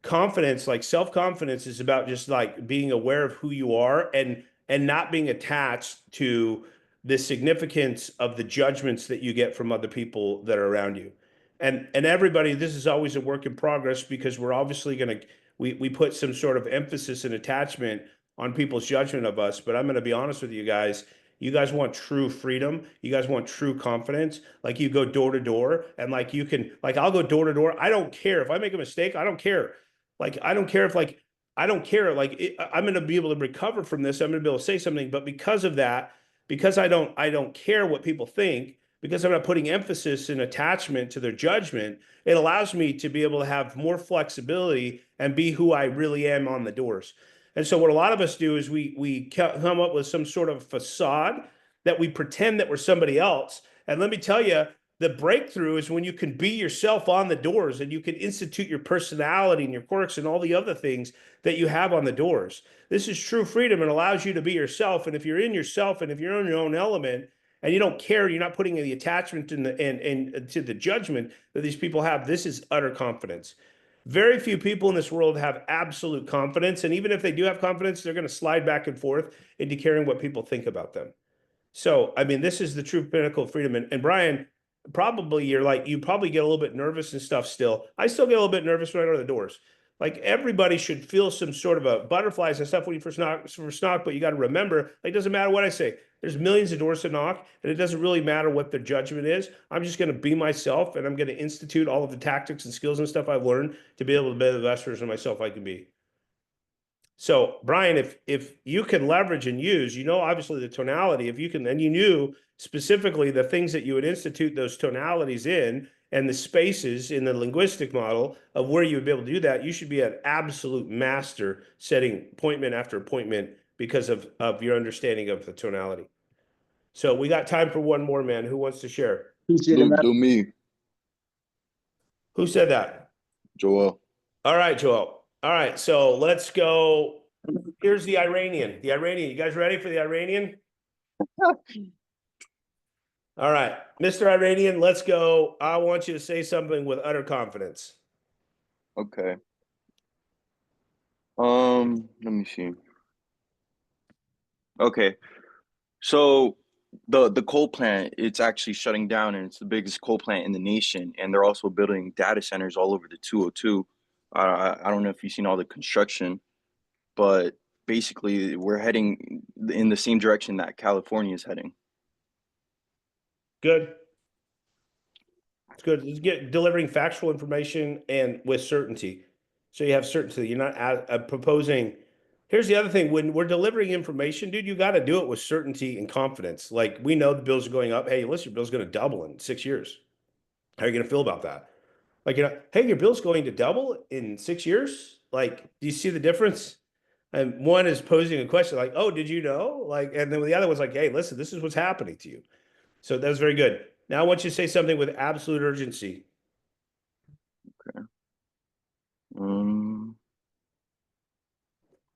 Confidence, like self-confidence, is about just like being aware of who you are and not being attached to the significance of the judgments that you get from other people that are around you. And everybody, this is always a work in progress because we're obviously going to we put some sort of emphasis and attachment on people's judgment of us. But I'm going to be honest with you guys. You guys want true freedom. You guys want true confidence. Like you go door to door and like you can, like I'll go door to door. I don't care if I make a mistake. I don't care. Like I don't care if like I don't care. I'm going to be able to recover from this. I'm going to be able to say something. But because of that, because I don't care what people think, because I'm not putting emphasis and attachment to their judgment, it allows me to be able to have more flexibility and be who I really am on the doors. And so what a lot of us do is we come up with some sort of facade that we pretend that we're somebody else. And let me tell you, the breakthrough is when you can be yourself on the doors and you can institute your personality and your quirks and all the other things that you have on the doors. This is true freedom and allows you to be yourself. And if you're in yourself and if you're in your own element, and you don't care, you're not putting the attachment and to the judgment that these people have, this is utter confidence. Very few people in this world have absolute confidence. And even if they do have confidence, they're going to slide back and forth into caring what people think about them. So, I mean, this is the true pinnacle of freedom. And Brian, probably you probably get a little bit nervous and stuff still. I still get a little bit nervous when I go to the doors. Like everybody should feel some sort of a butterflies and stuff when you first knock, but you got to remember, like, it doesn't matter what I say. There's millions of doors to knock, and it doesn't really matter what the judgment is. I'm just going to be myself, and I'm going to institute all of the tactics and skills and stuff I've learned to be able to be the best version of myself I can be. So, Brian, if you can leverage and use, obviously the tonality, if you can, and you knew specifically the things that you would institute those tonalities in and the spaces in the linguistic model of where you would be able to do that, you should be an absolute master setting appointment after appointment because of your understanding of the tonality. So we got time for one more, man. Who wants to share? Do me, Who said that? Joel. All right, Joel. All right, so let's go. Here's the Iranian. The Iranian. You guys ready for the Iranian? All right, Mr. Iranian, let's go. I want you to say something with utter confidence. Okay. Let me see. Okay. So the coal plant, it's actually shutting down, and it's the biggest coal plant in the nation, and they're also building data centers all over the 202. I don't know if you've seen all the construction, but basically we're heading in the same direction that California is heading. Good. It's good. It's delivering factual information and with certainty. So you have certainty. You're not proposing. Here's the other thing. When we're delivering information, dude, you got to do it with certainty and confidence. Like we know the bills are going up. Hey, listen, your bill's going to double in 6 years. How are you going to feel about that? Like, hey, your bill's going to double in 6 years. Like, do you see the difference? And one is posing a question like, oh, did you know? Like, and then the other was like, hey, listen, this is what's happening to you. So that was very good. Now I want you to say something with absolute urgency. Okay.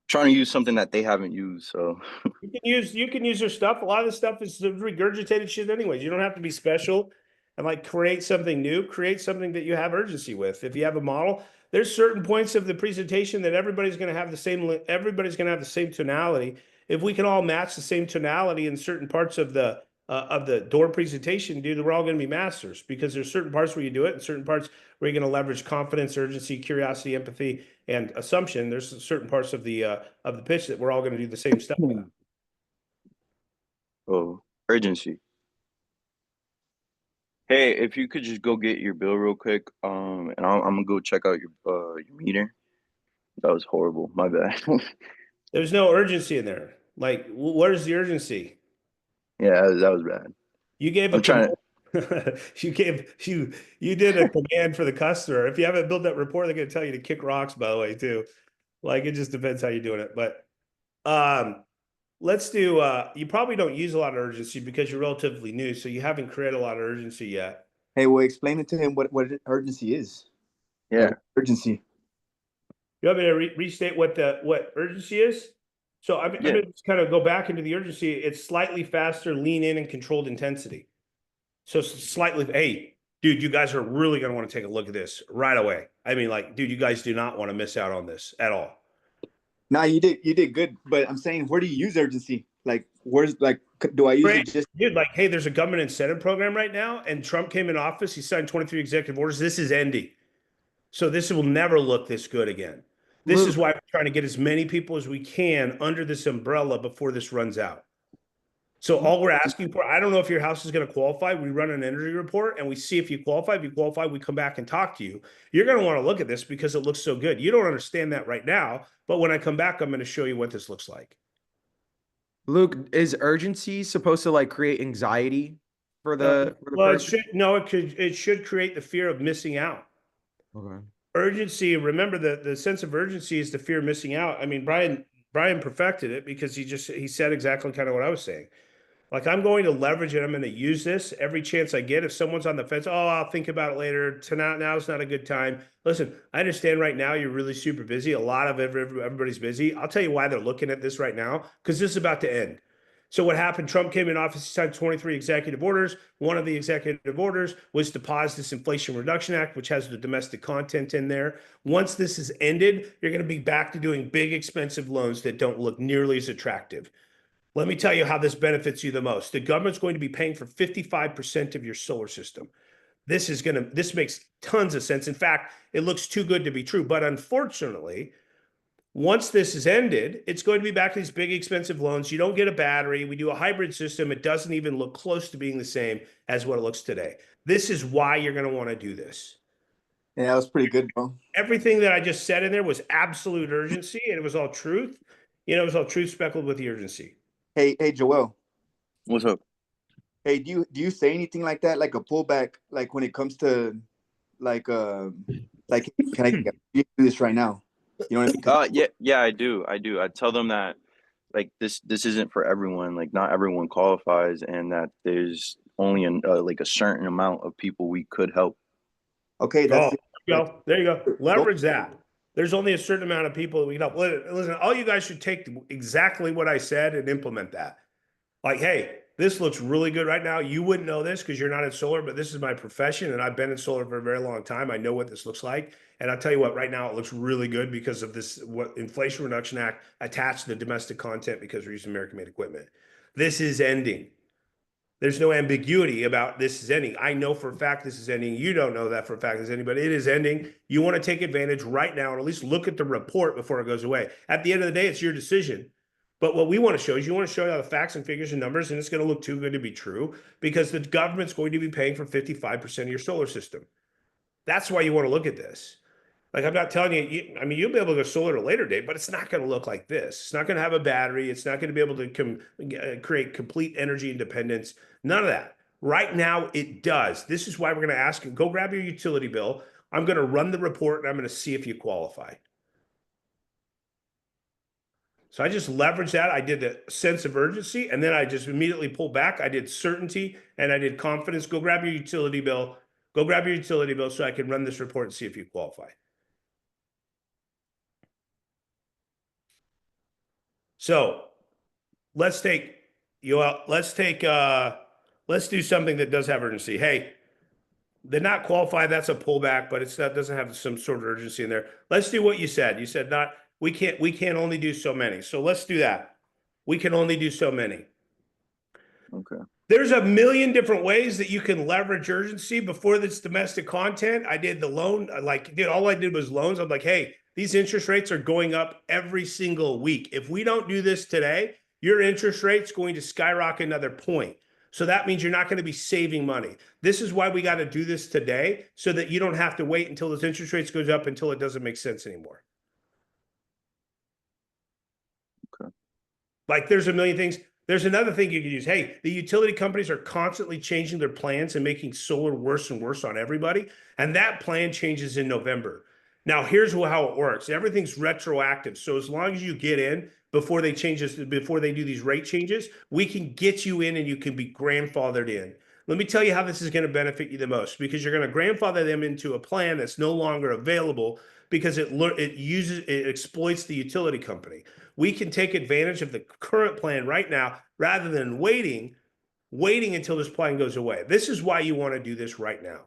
Trying to use something that they haven't used, so You can use their stuff. A lot of the stuff is regurgitated shit anyways. You don't have to be special and like create something new. Create something that you have urgency with. If you have a model, there's certain points of the presentation that everybody's going to have the same tonality. If we can all match the same tonality in certain parts of the door presentation, dude, we're all going to be masters because there's certain parts where you do it and certain parts where you're going to leverage confidence, urgency, curiosity, empathy, and assumption. There's certain parts of the pitch that we're all going to do the same stuff with. oh, urgency. Hey, if you could just go get your bill real quick, and I'm gonna go check out your meter. That was horrible. My bad. There's no urgency in there. Like, what is the urgency? Yeah, that was bad. You gave a I'm trying you did a command for the customer. If you haven't built that report, they're going to tell you to kick rocks, by the way, too. Like, it just depends how you're doing it. But let's do you probably don't use a lot of urgency because you're relatively new, so you haven't created a lot of urgency yet. Hey, well, explain it to him what urgency is. Yeah. Like, urgency. You want me to restate what urgency is? So I'm going to just kind of go back into the urgency. It's slightly faster, lean in, and controlled intensity. So slightly, hey, dude, you guys are really going to want to take a look at this right away. I mean, like, dude, you guys do not want to miss out on this at all. Nah, you did good, but I'm saying, where do you use urgency? Like, where's, like, do I use it just? Dude, like, hey, there's a government incentive program right now, and Trump came in office. He signed 23 executive orders. This is ending. So this will never look this good again. This is why we're trying to get as many people as we can under this umbrella before this runs out. So all we're asking for, I don't know if your house is going to qualify. We run an energy report and we see if you qualify. If you qualify, we come back and talk to you. You're going to want to look at this because it looks so good. You don't understand that right now, but when I come back, I'm going to show you what this looks like. Luke, is urgency supposed to like create anxiety for the well, person? it should create the fear of missing out. Okay. Urgency, remember the sense of urgency is the fear of missing out. I mean, Brian perfected it because he said exactly kind of what I was saying. Like, I'm going to leverage it. I'm going to use this every chance I get. If someone's on the fence, oh, I'll think about it later. Now is not a good time. Listen, I understand right now you're really super busy. A lot of everybody's busy. I'll tell you why they're looking at this right now, because this is about to end. So what happened? Trump came in office, he signed 23 executive orders. One of the executive orders was to pause this Inflation Reduction Act, which has the domestic content in there. Once this is ended, you're going to be back to doing big, expensive loans that don't look nearly as attractive. Let me tell you how this benefits you the most. The government's going to be paying for 55% of your solar system. This makes tons of sense. In fact, it looks too good to be true. But unfortunately, once this is ended, it's going to be back to these big, expensive loans. You don't get a battery. We do a hybrid system. It doesn't even look close to being the same as what it looks today. This is why you're going to want to do this. Yeah, that was pretty good, bro. Everything that I just said in there was absolute urgency, and it was all truth. It was all truth speckled with the urgency. Hey, Joel. What's up? Hey, do you say anything like that, like a pullback, like when it comes to, like can I do this right now? You know what I mean? Yeah, I do. I tell them that, like, this isn't for everyone. Like, not everyone qualifies, and that there's only like a certain amount of people we could help. Okay, there you go. Leverage that. There's only a certain amount of people that we can help. Listen, all you guys should take exactly what I said and implement that. Like, hey, this looks really good right now. You wouldn't know this because you're not in solar, but this is my profession, and I've been in solar for a very long time. I know what this looks like. And I'll tell you what, right now it looks really good because of this, what Inflation Reduction Act attached to the domestic content because we're using American-made equipment. This is ending. There's no ambiguity about this is ending. I know for a fact this is ending. You don't know that for a fact this is ending, but it is ending. You want to take advantage right now and at least look at the report before it goes away. At the end of the day, it's your decision. But what we want to show is you want to show you the facts and figures and numbers, and it's going to look too good to be true because the government's going to be paying for 55% of your solar system. That's why you want to look at this. Like, I'm not telling you, I mean, you'll be able to go solar at a later date, but it's not going to look like this. It's not going to have a battery. It's not going to be able to create complete energy independence. None of that. Right now, it does. This is why we're going to ask you, go grab your utility bill. I'm going to run the report, and I'm going to see if you qualify. So I just leveraged that. I did the sense of urgency, and then I just immediately pulled back. I did certainty, and I did confidence. Go grab your utility bill. Go grab your utility bill so I can run this report and see if you qualify. So let's do something that does have urgency. Hey, they're not qualified. That's a pullback, but that doesn't have some sort of urgency in there. Let's do what you said. You said we can't only do so many. So let's do that. We can only do so many. Okay. There's a million different ways that you can leverage urgency before this domestic content. I did the loan, all I did was loans. I'm like, hey, these interest rates are going up every single week. If we don't do this today, your interest rate's going to skyrocket another point. So that means you're not going to be saving money. This is why we got to do this today so that you don't have to wait until those interest rates goes up until it doesn't make sense anymore. Okay. Like there's a million things. There's another thing you can use. Hey, the utility companies are constantly changing their plans and making solar worse and worse on everybody. And that plan changes in November. Now, here's how it works. Everything's retroactive. So as long as you get in before they change this, before they do these rate changes, we can get you in and you can be grandfathered in. Let me tell you how this is going to benefit you the most, because you're going to grandfather them into a plan that's no longer available because it exploits the utility company. We can take advantage of the current plan right now rather than waiting until this plan goes away. This is why you want to do this right now.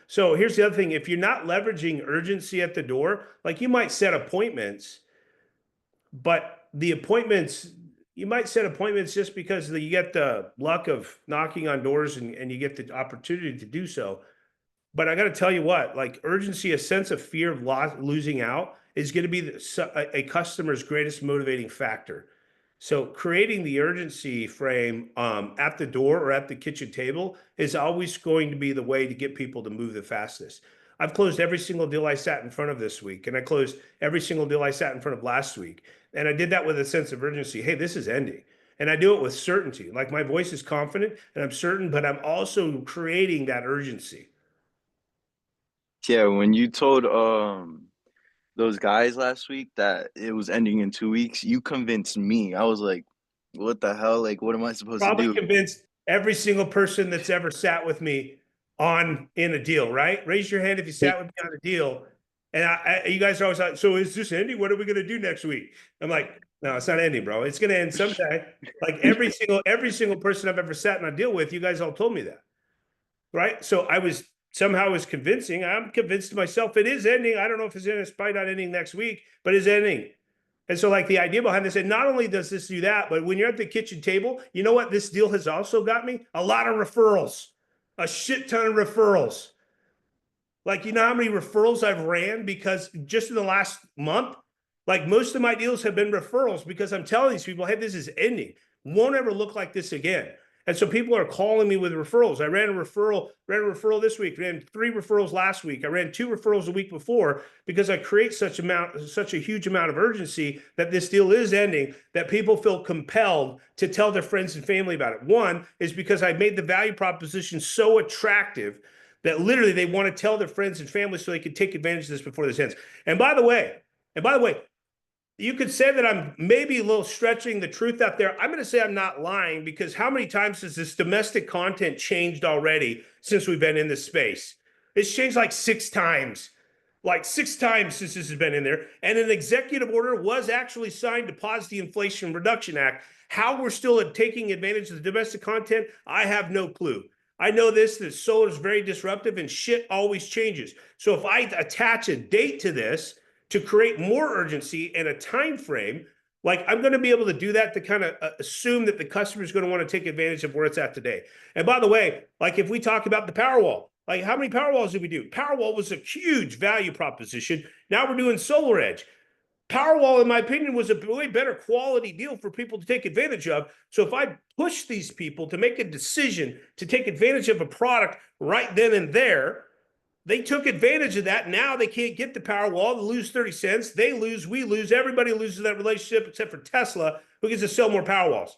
So here's the other thing. If you're not leveraging urgency at the door, like you might set appointments, but the appointments, you might set appointments just because you get the luck of knocking on doors and you get the opportunity to do so. But I got to tell you what, like urgency, a sense of fear of losing out is going to be a customer's greatest motivating factor. So creating the urgency frame at the door or at the kitchen table is always going to be the way to get people to move the fastest. I've closed every single deal I sat in front of this week, and I closed every single deal I sat in front of last week. And I did that with a sense of urgency. Hey, this is ending. And I do it with certainty. Like my voice is confident and I'm certain, but I'm also creating that urgency. Yeah, when you told those guys last week that it was ending in 2 weeks, you convinced me. I was like, what the hell? Like, what am I supposed Probably to do? convinced every single person that's ever sat with me in a deal, right? Raise your hand if you sat with me on a deal. And you guys are always like, so is this ending? What are we going to do next week? I'm like, no, it's not ending, bro. It's going to end sometime. Like every single person I've ever sat in a deal with, you guys all told me that, right? So I was convincing. I'm convinced to myself it is ending. I don't know if it's probably not ending next week, but it's ending. And so like the idea behind this, and not only does this do that, but when you're at the kitchen table, you know what this deal has also got me? A lot of referrals, a shit ton of referrals. Like, you know how many referrals I've ran because just in the last month, like most of my deals have been referrals because I'm telling these people, hey, this is ending. Won't ever look like this again. And so people are calling me with referrals. I ran a referral this week, ran 3 referrals last week. I ran 2 referrals the week before because I create such a huge amount of urgency that this deal is ending, that people feel compelled to tell their friends and family about it. One is because I made the value proposition so attractive that literally they want to tell their friends and family so they can take advantage of this before this ends. And by the way, you could say that I'm maybe a little stretching the truth out there. I'm going to say I'm not lying, because how many times has this domestic content changed already since we've been in this space? It's changed like 6 times. Like 6 times since this has been in there. And an executive order was actually signed to pause the Inflation Reduction Act. How we're still taking advantage of the domestic content, I have no clue. I know that solar is very disruptive and shit always changes. So if I attach a date to this to create more urgency and a time frame, like I'm going to be able to do that to kind of assume that the customer is going to want to take advantage of where it's at today. And by the way, like if we talk about the Powerwall, like how many Powerwalls did we do? Powerwall was a huge value proposition. Now we're doing Solar Edge. Powerwall, in my opinion, was a way better quality deal for people to take advantage of. So if I push these people to make a decision to take advantage of a product right then and there, they took advantage of that. Now they can't get the Powerwall. They lose 30 cents. They lose, we lose. Everybody loses that relationship except for Tesla, who gets to sell more Powerwalls.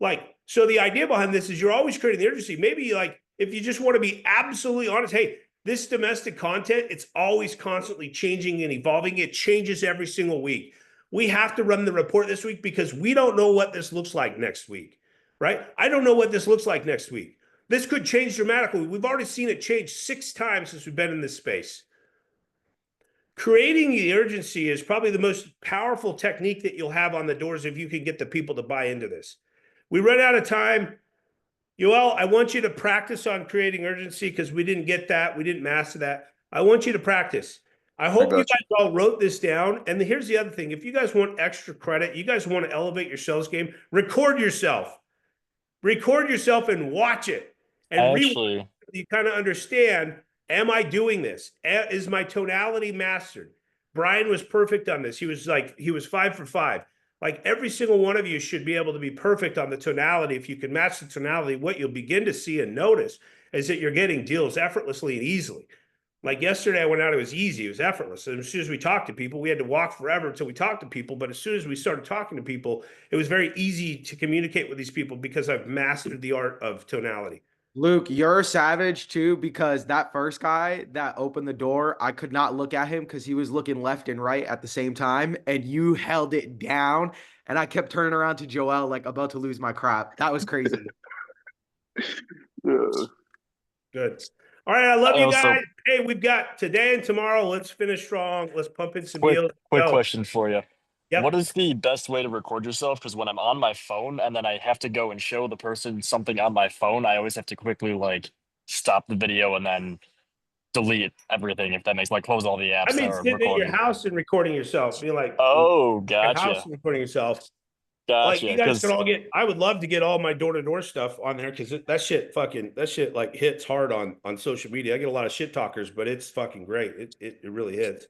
Like, so the idea behind this is you're always creating the urgency. Maybe like if you just want to be absolutely honest, hey, this domestic content, it's always constantly changing and evolving. It changes every single week. We have to run the report this week because we don't know what this looks like next week, right? I don't know what this looks like next week. This could change dramatically. We've already seen it change 6 times since we've been in this space. Creating the urgency is probably the most powerful technique that you'll have on the doors if you can get the people to buy into this. We run out of time. Yoel, I want you to practice on creating urgency because we didn't get that. We didn't master that. I want you to practice. I hope you guys all wrote this down. And here's the other thing. If you guys want extra credit, you guys want to elevate your sales game, record yourself. Record yourself and watch it. And you kind of understand, am I doing this? Is my tonality mastered? Brian was perfect on this. He was 5 for 5. Like every single one of you should be able to be perfect on the tonality. If you can match the tonality, what you'll begin to see and notice is that you're getting deals effortlessly and easily. Like yesterday, I went out, it was easy, it was effortless. And as soon as we talked to people, we had to walk forever until we talked to people. But as soon as we started talking to people, it was very easy to communicate with these people because I've mastered the art of tonality. Luke, you're a savage too, because that first guy that opened the door, I could not look at him because he was looking left and right at the same time, and you held it down. And I kept turning around to Joel like about to lose my crap. That was crazy. Good. All right, I love you Also- guys. Hey, we've got today and tomorrow. Let's finish strong. Let's pump in some Quick deals. quick Go. question for you. Yep. What is the best way to record yourself? Because when I'm on my phone and then I have to go and show the person something on my phone, I always have to quickly like stop the video and then delete everything. If that makes like close all the apps I mean, that are sitting at your recording. house and recording yourself. Be like, Oh, your house gotcha, and recording yourself. Like gotcha. you guys can Because all get. I would love to get all my door-to-door stuff on there because that shit like hits hard on social media. I get a lot of shit talkers, but it's fucking great. It really hits.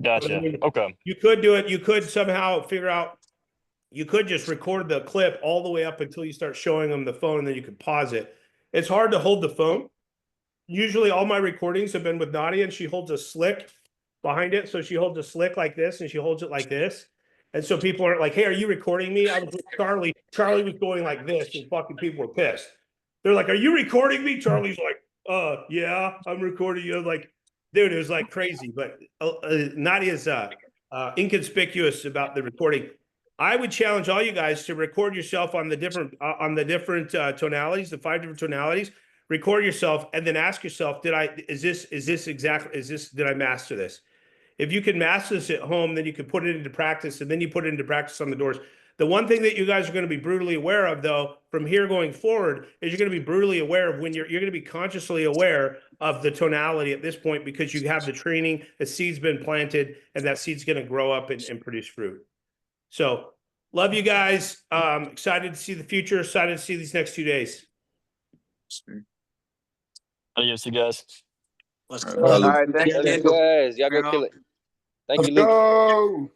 But I gotcha. mean, Okay. you could do it. You could somehow figure out. You could just record the clip all the way up until you start showing them the phone, and then you could pause it. It's hard to hold the phone. Usually, all my recordings have been with Nadia, and she holds a slick behind it. So she holds a slick like this, and she holds it like this. And so people aren't like, "Hey, are you recording me?" I was with Charlie. Charlie was going like this, and fucking people were pissed. They're like, "Are you recording me?" Charlie's like, yeah, I'm recording you." Like, dude, it was like crazy. But Nadia's inconspicuous about the recording. I would challenge all you guys to record yourself on the different tonalities, the 5 different tonalities. Record yourself and then ask yourself, did I master this? If you can master this at home, then you can put it into practice, and then you put it into practice on the doors. The one thing that you guys are going to be brutally aware of, though, from here going forward, is you're going to be brutally aware of when you're going to be consciously aware of the tonality at this point, because you have the training, the seed's been planted, and that seed's going to grow up and produce fruit. So love you guys. Excited to see the future. Excited to see these next 2 days. Adios, you guys. Let's All right, thanks, Thank you dude. guys. Y'all go kill it. Thank you, Luke. Go.